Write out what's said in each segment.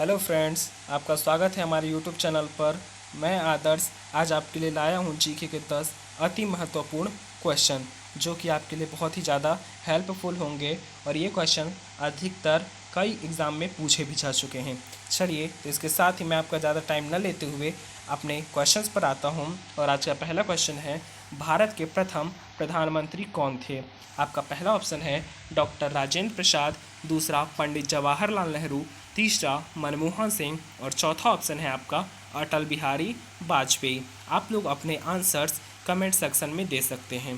Hello friends, आपका स्वागत है हमारे यूट्यूब चैनल पर। मैं आदर्श आज आपके लिए लाया हूँ जीके के 10 अति महत्वपूर्ण क्वेश्चन जो कि आपके लिए बहुत ही ज़्यादा हेल्पफुल होंगे। और ये क्वेश्चन अधिकतर कई एग्ज़ाम में पूछे भी जा चुके हैं। चलिए, तो इसके साथ ही मैं आपका ज़्यादा टाइम न लेते हुए अपने क्वेश्चंस पर आता हूँ। और आज का पहला क्वेश्चन है, भारत के प्रथम प्रधानमंत्री कौन थे? आपका पहला ऑप्शन है डॉक्टर राजेंद्र प्रसाद, दूसरा पंडित जवाहरलाल नेहरू, तीसरा मनमोहन सिंह और चौथा ऑप्शन है आपका अटल बिहारी वाजपेयी। आप लोग अपने आंसर्स कमेंट सेक्शन में दे सकते हैं।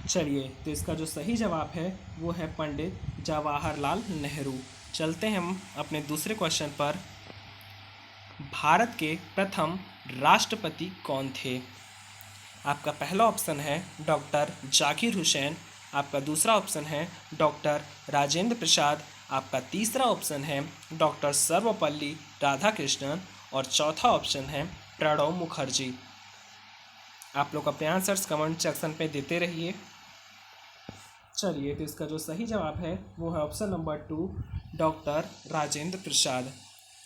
चलिए, तो इसका जो सही जवाब है वो है पंडित जवाहरलाल नेहरू। चलते हैं हम अपने दूसरे क्वेश्चन पर। भारत के प्रथम राष्ट्रपति कौन थे? आपका पहला ऑप्शन है डॉक्टर जाकिर हुसैन, आपका दूसरा ऑप्शन है डॉक्टर राजेंद्र प्रसाद, आपका तीसरा ऑप्शन है डॉक्टर सर्वपल्ली राधाकृष्णन और चौथा ऑप्शन है प्रणब मुखर्जी। आप लोग अपने आंसर्स कमेंट सेक्शन पे देते रहिए। चलिए, तो इसका जो सही जवाब है वो है option number 2, doctor Rajendra Prasad.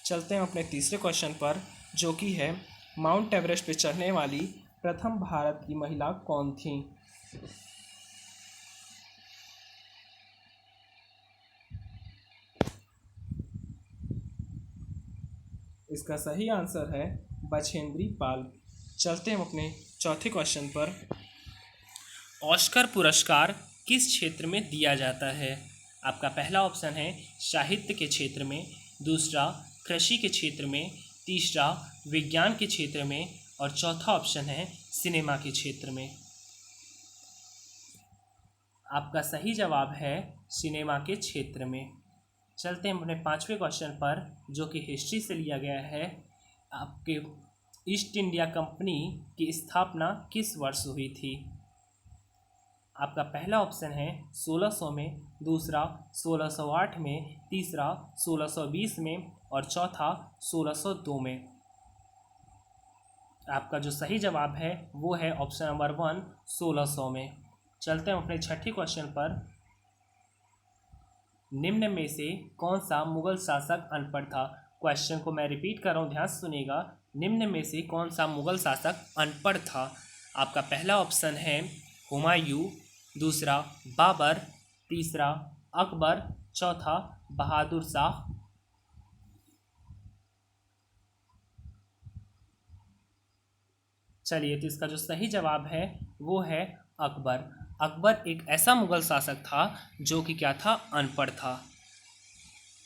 चलते हैं अपने तीसरे क्वेश्चन पर, जो कि है माउंट एवरेस्ट पे चढ़ने वाली प्रथम भारत की महिला कौन थी? इसका सही आंसर है बछेंद्री पाल। चलते हैं अपने चौथे क्वेश्चन पर। ऑस्कर पुरस्कार किस क्षेत्र में दिया जाता है? आपका पहला ऑप्शन है साहित्य के क्षेत्र में, दूसरा कृषि के क्षेत्र में, तीसरा विज्ञान के क्षेत्र में और चौथा ऑप्शन है सिनेमा के क्षेत्र में। आपका सही जवाब है सिनेमा के क्षेत्र में। चलते हैं अपने पांचवें क्वेश्चन पर, जो कि हिस्ट्री से लिया गया है। आपके ईस्ट इंडिया कंपनी की स्थापना किस वर्ष हुई थी? आपका पहला ऑप्शन है 1600 में, दूसरा 1608 में, तीसरा 1620 में और चौथा 1602 में। आपका जो सही जवाब है वो है ऑप्शन नंबर 1, 1600 में। चलते हैं अपने छठे क्वेश्चन पर। निम्न में से कौन सा मुगल शासक अनपढ़ था? क्वेश्चन को मैं रिपीट कर रहा हूँ, ध्यान से सुनिएगा। निम्न में से कौन सा मुगल शासक अनपढ़ था? आपका पहला ऑप्शन है हुमायूं, दूसरा बाबर, तीसरा अकबर, चौथा बहादुर शाह। चलिए, तो इसका जो सही जवाब है वो है अकबर। अकबर एक ऐसा मुगल शासक था जो कि क्या था, अनपढ़ था।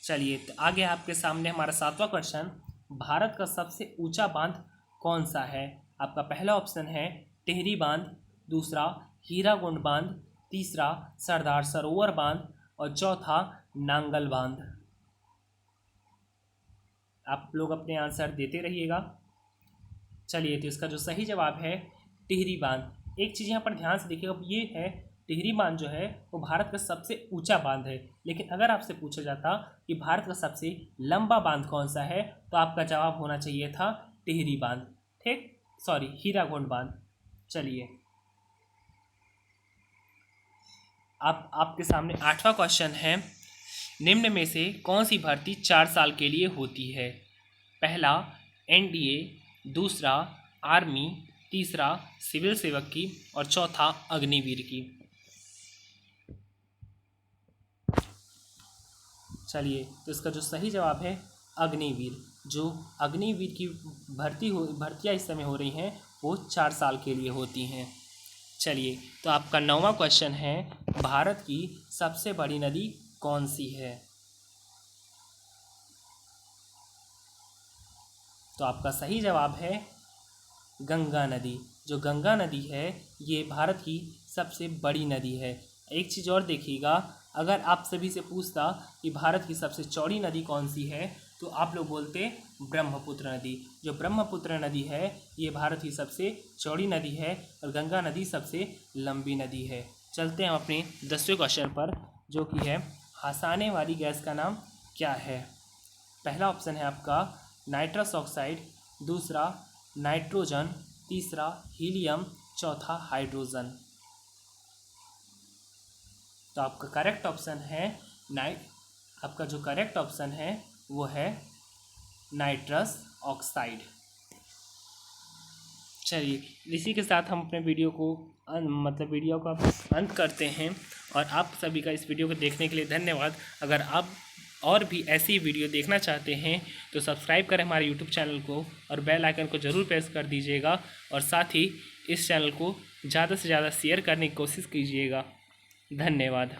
चलिए, तो आगे आपके सामने हमारा सातवां क्वेश्चन। भारत का सबसे ऊंचा बांध कौन सा है? आपका पहला ऑप्शन है टिहरी बांध, दूसरा हीराकुंड बांध, तीसरा सरदार सरोवर बांध और चौथा नांगल बांध। आप लोग अपने आंसर देते रहिएगा। चलिए, तो इसका जो सही जवाब है टिहरी बांध। एक चीज़ यहाँ पर ध्यान से देखिएगा, ये है टिहरी बांध जो है वो भारत का सबसे ऊंचा बांध है। लेकिन अगर आपसे पूछा जाता कि भारत का सबसे लंबा बांध कौन सा है, तो आपका जवाब होना चाहिए था टिहरी बांध। ठीक, सॉरी, हीराकुंड बांध। चलिए, अब आपके सामने आठवां क्वेश्चन है। निम्न में से कौन सी भर्ती 4 साल के लिए होती है? पहला एनडीए, दूसरा आर्मी, तीसरा सिविल सेवक की और चौथा अग्निवीर की। चलिए, तो इसका जो सही जवाब है अग्निवीर। जो अग्निवीर की भर्तियाँ इस समय हो रही हैं वो 4 साल के लिए होती हैं। चलिए, तो आपका 9वां क्वेश्चन है, भारत की सबसे बड़ी नदी कौन सी है? तो आपका सही जवाब है गंगा नदी। जो गंगा नदी है ये भारत की सबसे बड़ी नदी है। एक चीज़ और देखिएगा, अगर आप सभी से पूछता कि भारत की सबसे चौड़ी नदी कौन सी है, तो आप लोग बोलते ब्रह्मपुत्र नदी। जो ब्रह्मपुत्र नदी है ये भारत की सबसे चौड़ी नदी है और गंगा नदी सबसे लंबी नदी है। चलते हैं हम अपने 10वें क्वेश्चन पर, जो कि है हंसाने वाली गैस का नाम क्या है? पहला ऑप्शन है आपका नाइट्रस ऑक्साइड, दूसरा नाइट्रोजन, तीसरा हीलियम, चौथा हाइड्रोजन। तो आपका करेक्ट ऑप्शन है आपका जो करेक्ट ऑप्शन है वो है नाइट्रस ऑक्साइड। चलिए इसी के साथ हम अपने वीडियो को वीडियो का अंत करते हैं। और आप सभी का इस वीडियो को देखने के लिए धन्यवाद। अगर आप और भी ऐसी वीडियो देखना चाहते हैं तो सब्सक्राइब करें हमारे यूट्यूब चैनल को और बेल आइकन को ज़रूर प्रेस कर दीजिएगा। और साथ ही इस चैनल को ज़्यादा से ज़्यादा शेयर करने की कोशिश कीजिएगा। धन्यवाद।